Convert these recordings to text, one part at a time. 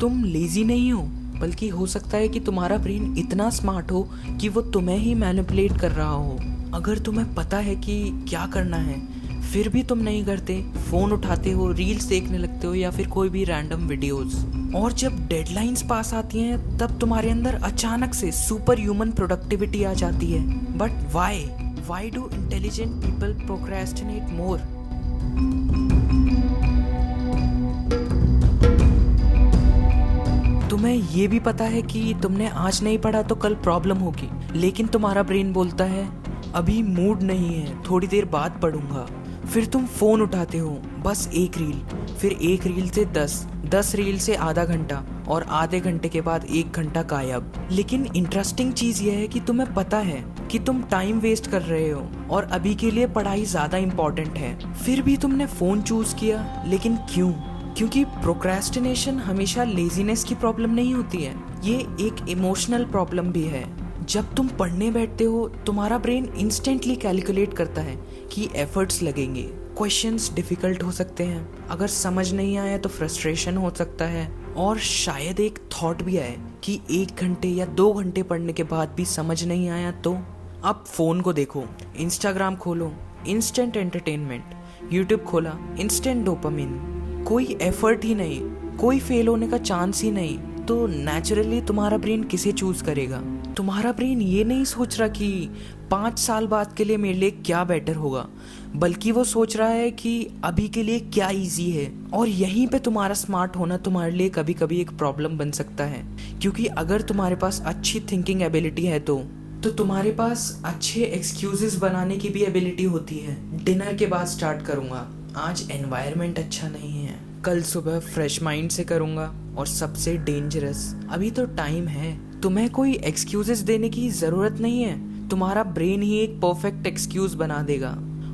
तुम लेजी नहीं हो, बल्कि हो सकता है कि तुम्हारा ब्रेन इतना स्मार्ट हो कि वो तुम्हें ही मैनिपुलेट कर रहा हो। अगर तुम्हें पता है कि क्या करना है, फिर भी तुम नहीं करते, फोन उठाते हो, रील्स देखने लगते हो या फिर कोई भी रैंडम वीडियोस। और जब डेडलाइंस पास आती हैं, तब तुम्हारे अंदर अचानक से सुपर ह्यूमन प्रोडक्टिविटी आ जाती है। But why do intelligent people procrastinate more? तुम्हें ये भी पता है कि तुमने आज नहीं पढ़ा तो कल प्रॉब्लम होगी, लेकिन तुम्हारा ब्रेन बोलता है अभी मूड नहीं है, थोड़ी देर बाद पढ़ूंगा। फिर तुम फोन उठाते हो, बस एक रील, फिर एक रील से 10 रील से आधा घंटा, और आधे घंटे के बाद 1 घंटा गायब। लेकिन इंटरेस्टिंग चीज यह है कि तुम्हें पता है कि तुम टाइम वेस्ट कर रहे हो और अभी के लिए पढ़ाई ज्यादा इंपॉर्टेंट है, फिर भी तुमने फोन चूज किया। लेकिन क्यों? क्योंकि प्रोक्रेस्टिनेशन हमेशा लेजीनेस की प्रॉब्लम नहीं होती है, ये एक इमोशनल प्रॉब्लम भी है। जब तुम पढ़ने बैठते हो, तुम्हारा ब्रेन इंस्टेंटली कैलकुलेट करता है कि एफर्ट्स लगेंगे, क्वेश्चंस डिफिकल्ट हो सकते हैं, अगर समझ नहीं आया तो फ्रस्ट्रेशन हो सकता है, और शायद एक थॉट भी आए कि 1 घंटे या 2 घंटे पढ़ने के बाद भी समझ नहीं आया तो। अब फोन को देखो, इंस्टाग्राम खोलो, इंस्टेंट एंटरटेनमेंट, यूट्यूब खोला, इंस्टेंट डोपामिन, कोई एफर्ट ही नहीं, कोई फेल होने का चांस ही नहीं, तो नेचुरली तुम्हारा ब्रेन किसे चूज करेगा? तुम्हारा ब्रेन ये नहीं सोच रहा कि 5 साल बाद के लिए मेरे लिए क्या बेटर होगा, बल्कि वो सोच रहा है कि अभी के लिए क्या इजी है। और यहीं पे तुम्हारा स्मार्ट होना तुम्हारे लिए कभी कभी एक प्रॉब्लम बन सकता है, क्योंकि अगर तुम्हारे पास अच्छी थिंकिंग एबिलिटी है तो तुम्हारे पास अच्छे एक्सक्यूजेस बनाने की भी एबिलिटी होती है। डिनर के बाद स्टार्ट करूंगा, आज एनवायरनमेंट अच्छा नहीं है, कल सुबह फ्रेश माइंड से करूंगा, और सबसे डेंजरस, अभी तो टाइम है। तुम्हें कोई एक्सक्यूजेस देने की जरूरत नहीं है, तुम्हारा ब्रेन ही एक परफेक्ट एक्सक्यूज बना देगा,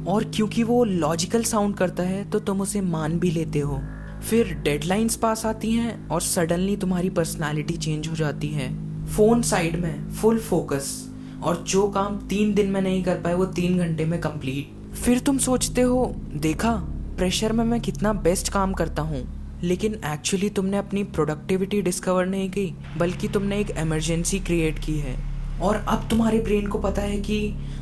और क्योंकि वो लॉजिकल साउंड करता है तो तुम उसे मान भी लेते हो। फिर डेडलाइंस पास आती हैं और सडनली तुम्हारी पर्सनालिटी चेंज हो जाती है। फोन साइड में, फुल फोकस, और जो काम 3 दिन में नहीं कर पाए वो 3 घंटे में कंप्लीट। फिर तुम सोचते हो देखा, प्रेशर में मैं कितना बेस्ट काम करता हूँ, लेकिन एक्चुअली तुमने अपनी प्रोडक्टिविटी डिस्कवर नहीं की, बल्कि तुमने एक इमरजेंसी क्रिएट की है। और अब तुम्हारे ब्रेन को पता है कि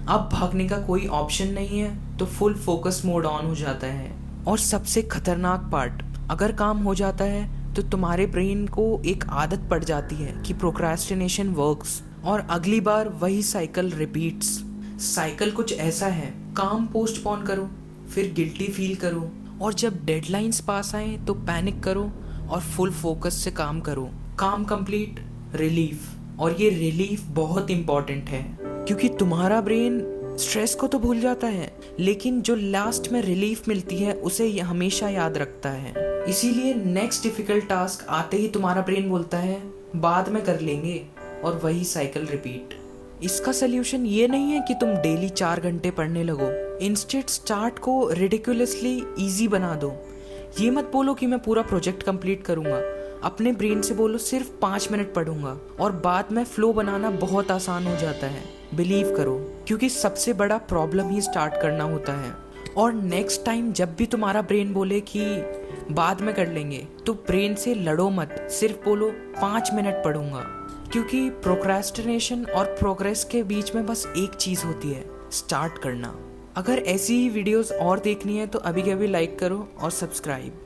अब भागने का कोई ऑप्शन नहीं है, तो फुल फोकस मोड ऑन हो जाता है। और सबसे खतरनाक पार्ट, अगर काम हो जाता है तो तुम्हारे ब्रेन को एक आदत पड़ जाती है कि प्रोक्रेस्टिनेशन वर्क्स, और अगली बार वही साइकिल रिपीट्स। साइकिल कुछ ऐसा है, काम पोस्टपोन करो, फिर गिल्टी फील करो, और जब डेडलाइंस पास आए तो पैनिक करो और फुल फोकस से काम करो। काम कंप्लीट, रिलीफ, और ये रिलीफ बहुत इंपॉर्टेंट है, क्योंकि तुम्हारा ब्रेन स्ट्रेस को तो भूल जाता है, लेकिन जो लास्ट में रिलीफ मिलती है उसे ये हमेशा याद रखता है। इसीलिए नेक्स्ट डिफिकल्ट टास्क आते ही तुम्हारा ब्रेन बोलता है बाद में कर लेंगे, और वही साइकिल रिपीट। इसका सोल्यूशन ये नहीं है कि तुम डेली 4 घंटे पढ़ने लगो, इंस्टेड स्टार्ट को रिडिकुलसली इजी बना दो। ये मत बोलो कि मैं पूरा प्रोजेक्ट कंप्लीट करूंगा, अपने ब्रेन से बोलो सिर्फ 5 मिनट पढ़ूंगा, और बाद में फ्लो बनाना बहुत आसान हो जाता है। बिलीव करो, क्योंकि सबसे बड़ा प्रॉब्लम ही स्टार्ट करना होता है। और नेक्स्ट टाइम जब भी तुम्हारा ब्रेन बोले कि बाद में कर लेंगे, तो ब्रेन से लड़ो मत, सिर्फ बोलो 5 मिनट पढ़ूंगा, क्योंकि प्रोक्रेस्टिनेशन और प्रोग्रेस के बीच में बस एक चीज होती है, स्टार्ट करना। अगर ऐसी ही वीडियोस और देखनी है तो अभी के अभी लाइक करो और सब्सक्राइब।